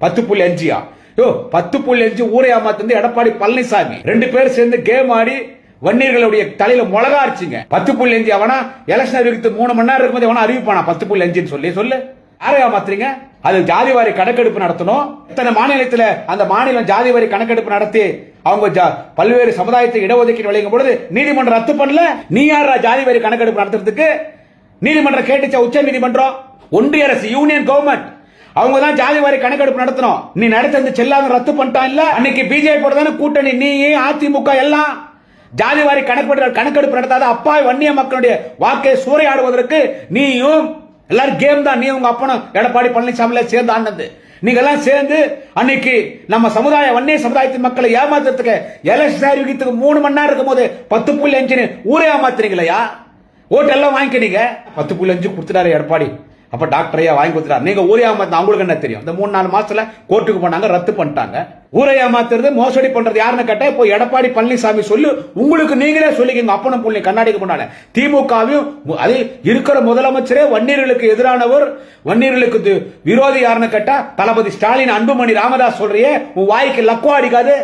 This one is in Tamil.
10.5 10.5 ஊரை ஏமாத்து எடப்பாடி பழனிசாமி 2 பேர் சேர்ந்து கேம் ஆடி வன்னியர்களுடைய தலையில மிளகா அரைச்சிங்க. 10.5 அவனா எலெக்ஷன் அறிவித்து 3 மணி நேரம் இருக்கும்போது அவனா அறிவிப்பானா 10.5 சொல்லு யாரை ஏமாத்துறீங்க? அது ஜாதிவாரி கணக்கெடுப்பு நடத்தணும். இத்தனை மாநிலத்தில் அந்த மாநிலம் ஜாதிவாரி கணக்கெடுப்பு நடத்தி அவங்க பல்வேறு சமுதாயத்தை இடஒதுக்கீடு வழங்கும் பொழுது நீதிமன்றம் ரத்து பண்ணல. நீ யாரா ஜாதிவாரி கணக்கெடுப்பு நடத்துறதுக்கு? நீதிமன்றம் கேட்டுச்சா? உச்ச நீதிமன்றம், ஒன்றிய அரசு, யூனியன் கவர்மெண்ட் அவங்க தான் ஜாதிவாரி கணக்கெடுப்பு நடத்தணும். நீ நடத்த செல்லாத ரத்து பண்ணிட்டான் இல்ல. அன்னைக்கு பிஜேபி தானே கூட்டணி, நீ அதிமுக எல்லாம் ஜாதிவாரி கணக்கெடுப்பு நடத்தாத அப்பாவி வன்னிய மக்களுடைய வாக்கை சூறையாடுவதற்கு நீயும் எல்லாரும் கேம் தான். நீ உங்க அப்பனும் எடப்பாடி பழனிசாமி சேர்ந்து ஆனது. நீங்க எல்லாம் சேர்ந்து அன்னைக்கு நம்ம சமுதாய வன்னிய சமுதாயத்தின் மக்களை ஏமாத்துறதுக்கு எலெக்ஷன் அறிவிக்கிறதுக்கு 3 மணி நேரம் இருக்கும் போது 10.5 ஊரே ஏமாத்துறீங்களா? ஓட்டு எல்லாம் வாங்கிக்கிறீங்க. 10.5 கொடுத்துட்டாரு எடப்பாடி. அப்ப டாக்டர் ஐயா வாங்கி கொடுத்துட்டாரு. நீங்க ஊரே ஏமாத்து அவங்களுக்கு என்ன தெரியும்? இந்த 3-4 மாசத்துல கோர்ட்டுக்கு போனாங்க, ரத்து பண்ணிட்டாங்க. ஊரை ஏமாத்துறது மோசடி பண்றது யாருன்னு கேட்டா இப்போ எடப்பாடி பழனிசாமி சொல்லு. உங்களுக்கு நீங்களே சொல்லிக்கீங்க. அப்பனும் புள்ளி கண்ணாடிக்கு முன்னால திமுகவும் அது இருக்கிற முதலமைச்சரே வன்னியர்களுக்கு எதிரானவர், வன்னியர்களுக்கு விரோதி யாருன்னு கேட்டா தளபதி ஸ்டாலின், அன்புமணி ராமதாஸ் சொல்றியே, உன் வாய்க்கு லக்குவா அடிக்காது.